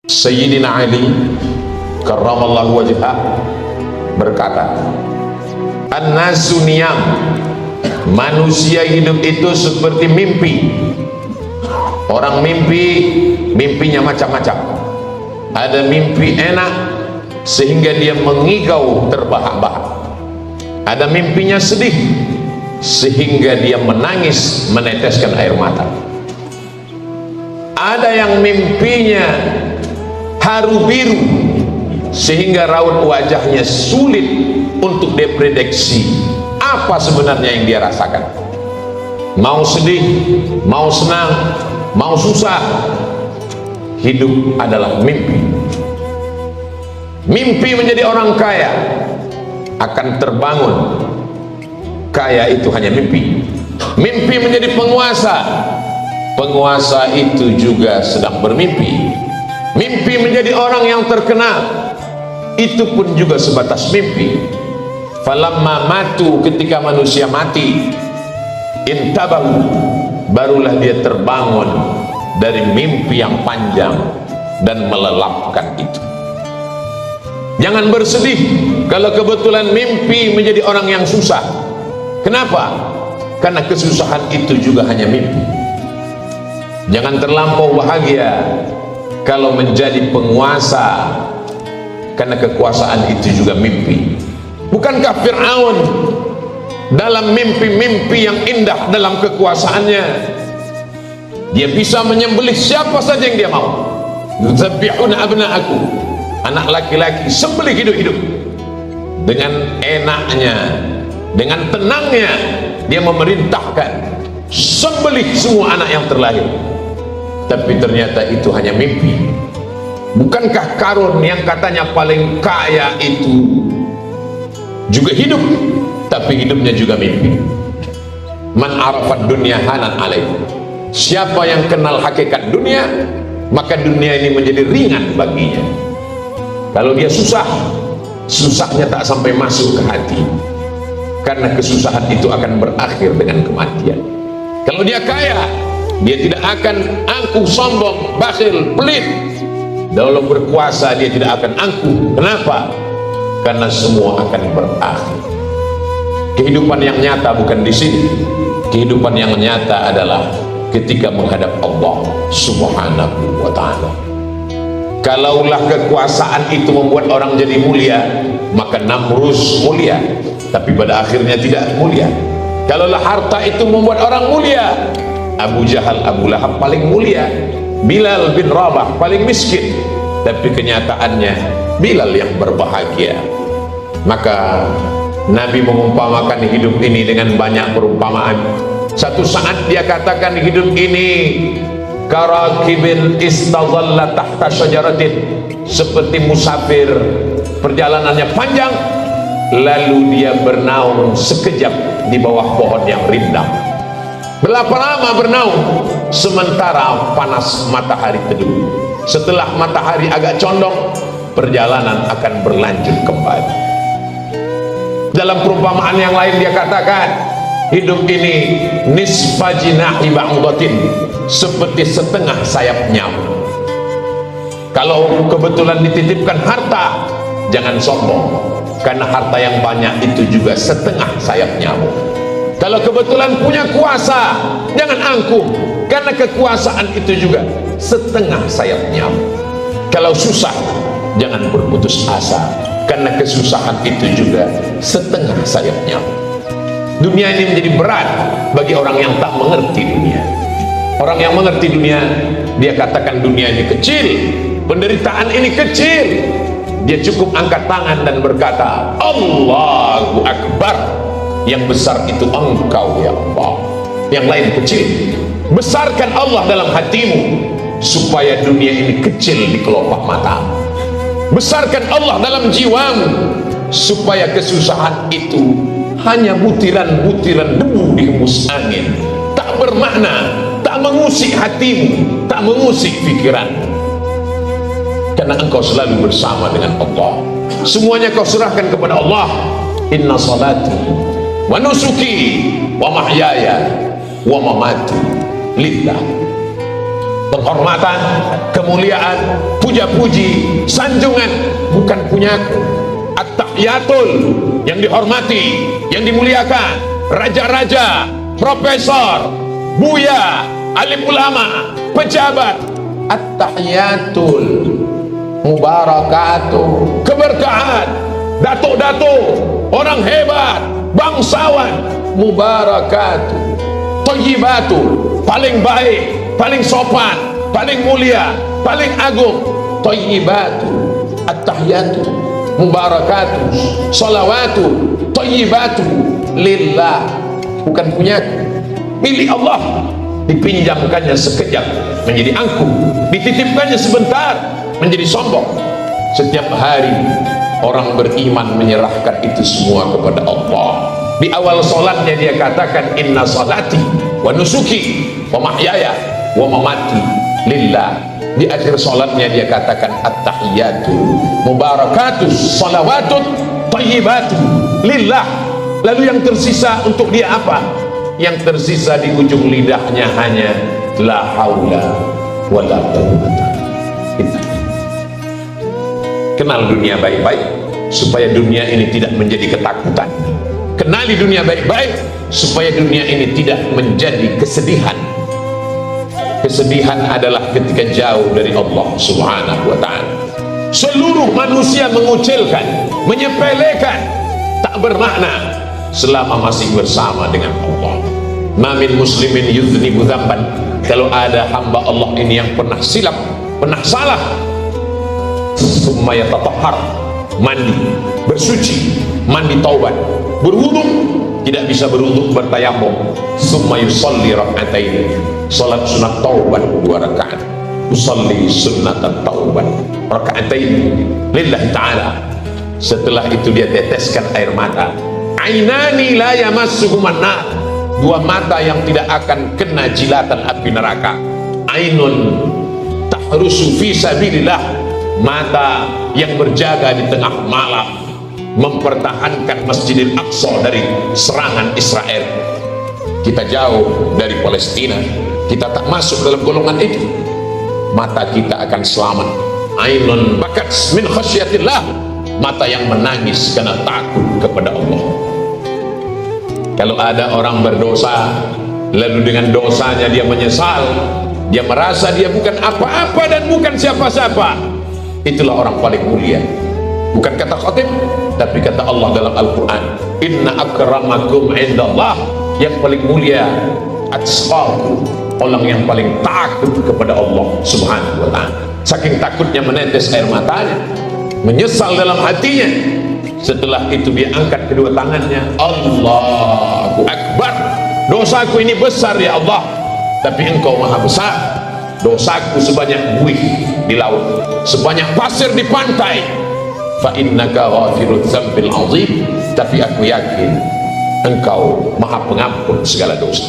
Sayyidina Ali karramallahu wajhah berkata, an-nasu niyam, manusia hidup itu seperti mimpi. Orang mimpi, mimpinya macam-macam. Ada mimpi enak sehingga dia mengigau terbahak-bahak. Ada mimpinya sedih sehingga dia menangis meneteskan air mata. Ada yang mimpinya haru biru sehingga raut wajahnya sulit untuk diprediksi apa sebenarnya yang dia rasakan. Mau sedih, mau senang, mau susah, hidup adalah mimpi. Mimpi menjadi orang kaya akan terbangun. Kaya itu hanya mimpi. Mimpi menjadi penguasa, penguasa itu juga sedang bermimpi. Mimpi menjadi orang yang terkenal, itu pun juga sebatas mimpi. Falamma matu, ketika manusia mati, intabahu, barulah dia terbangun dari mimpi yang panjang dan melelapkan itu. Jangan bersedih kalau kebetulan mimpi menjadi orang yang susah. Kenapa? Karena kesusahan itu juga hanya mimpi. Jangan terlampau bahagia kalau menjadi penguasa, karena kekuasaan itu juga mimpi. Bukankah Fir'aun dalam mimpi-mimpi yang indah dalam kekuasaannya, dia bisa menyembelih siapa saja yang dia mau. Yuzabbihuna abna'aku, anak laki-laki sembelih hidup-hidup. Dengan enaknya, dengan tenangnya dia memerintahkan sembelih semua anak yang terlahir. Tapi ternyata itu hanya mimpi. Bukankah Karun yang katanya paling kaya itu juga hidup, tapi hidupnya juga mimpi? Man arafat dunya hanan alaih, siapa yang kenal hakikat dunia, maka dunia ini menjadi ringan baginya. Kalau dia susah, susahnya tak sampai masuk ke hati, karena kesusahan itu akan berakhir dengan kematian. Kalau dia kaya, dia tidak akan angkuh, sombong, bakhil, pelit. Dalam berkuasa dia tidak akan angkuh. Kenapa? Karena semua akan berakhir. Kehidupan yang nyata bukan di sini. Kehidupan yang nyata adalah ketika menghadap Allah Subhanahu wa ta'ala. Kalaulah kekuasaan itu membuat orang jadi mulia, maka Namrus mulia, tapi pada akhirnya tidak mulia. Kalaulah harta itu membuat orang mulia, Abu Jahal, Abu Lahab paling mulia, Bilal bin Rabah paling miskin, tapi kenyataannya Bilal yang berbahagia. Maka Nabi mengumpamakan hidup ini dengan banyak perumpamaan. Satu saat dia katakan hidup ini karakibin istadhalla tahta syajaratin, seperti musafir perjalanannya panjang, lalu dia bernaung sekejap di bawah pohon yang rindang. Berapa lama bernaung? Sementara panas matahari teduh. Setelah matahari agak condong, perjalanan akan berlanjut kembali. Dalam perumpamaan yang lain dia katakan, hidup ini nisfa jinahi ba'udatin, seperti setengah sayap nyamuk. Kalau kebetulan dititipkan harta, jangan sombong, karena harta yang banyak itu juga setengah sayap nyamuk. Kalau kebetulan punya kuasa, jangan angkuh, karena kekuasaan itu juga setengah sayap nyamuk. Kalau susah, jangan berputus asa, karena kesusahan itu juga setengah sayap nyamuk. Dunia ini menjadi berat bagi orang yang tak mengerti dunia. Orang yang mengerti dunia, dia katakan dunia ini kecil, penderitaan ini kecil. Dia cukup angkat tangan dan berkata, Allahu Akbar. Yang besar itu engkau ya Allah, yang lain kecil. Besarkan Allah dalam hatimu, supaya dunia ini kecil di kelopak mata. Besarkan Allah dalam jiwamu, supaya kesusahan itu hanya butiran-butiran debu di hembus angin, tak bermakna, tak mengusik hatimu, tak mengusik pikiranmu. Karena engkau selalu bersama dengan Allah. Semuanya kau serahkan kepada Allah. Inna salati wa nusuki wa mahyaya wa mamati lillah. penghormatan, kemuliaan, puja-puji, sanjungan bukan punyaku. At-tahiyatul, yang dihormati, yang dimuliakan, raja-raja, profesor, buya, alim ulama, pejabat. At-tahiyatul mubarakatuh, keberkahan, datuk-datuk, orang hebat, bangsawan, mubarakatuh. Thayyibatul, paling baik, paling sopan, paling mulia, paling agung. Thayyibatul, at-tahiyatu, mubarakatuh, salawatu, thayyibatu lillah, bukan punyaku, milik Allah. Dipinjamkannya sekejap menjadi angkuh, dititipkannya sebentar menjadi sombong. Setiap hari orang beriman menyerahkan itu semua kepada Allah. Di awal solatnya dia katakan inna salati wa nusuki wa mahyaya wa mamati lillah. Di akhir solatnya dia katakan at-tahiyatu mubarakatuh salawatut thayyibatu lillah. Lalu yang tersisa untuk dia apa? Yang tersisa di ujung lidahnya hanya la haula wala quwwata illa billah. Kenal dunia baik-baik supaya dunia ini tidak menjadi ketakutan. Kenali dunia baik-baik supaya dunia ini tidak menjadi kesedihan. Kesedihan adalah ketika jauh dari Allah Subhanahu wa ta'ala. Seluruh manusia mengucilkan, menyepelekan, tak bermakna selama masih bersama dengan Allah. Mamin muslimin yudhnibu dzamban, kalau ada hamba Allah ini yang pernah silap, pernah salah, summa yatatahhar, mandi, bersuci, mandi taubat, berwudu, tidak bisa berwudu bertayamum, summa yusalli rak'atain, salat sunat taubat 2 rakaat, usalli sunnatan taubat rak'atain lillahi ta'ala. Setelah itu dia teteskan air mata. Ainani la yamassuhuman nar, 2 mata yang tidak akan kena jilatan api neraka. Ainun tahrusu fi sabilillah, mata yang berjaga di tengah malam mempertahankan Masjidil Aqsa dari serangan Israel. Kita jauh dari Palestina, kita tak masuk dalam golongan itu, mata kita akan selamat. Ainun bakat min khasyatillah, mata yang menangis karena takut kepada Allah. Kalau ada orang berdosa lalu dengan dosanya dia menyesal, dia merasa dia bukan apa-apa dan bukan siapa-siapa, itulah orang paling mulia. Bukan kata khatib, tapi kata Allah dalam Al-Quran, inna akramakum indallah, yang paling mulia atqakum, orang yang paling takut kepada Allah Subhanahu wa ta'ala. Saking takutnya menetes air matanya, menyesal dalam hatinya. Setelah itu dia angkat kedua tangannya, Allahu Akbar, dosaku ini besar ya Allah, tapi engkau maha besar. Dosaku sebanyak buih di laut, sebanyak pasir di pantai. Fa innaka ghafirudz dzambil azim, tapi aku yakin engkau maha pengampun segala dosa.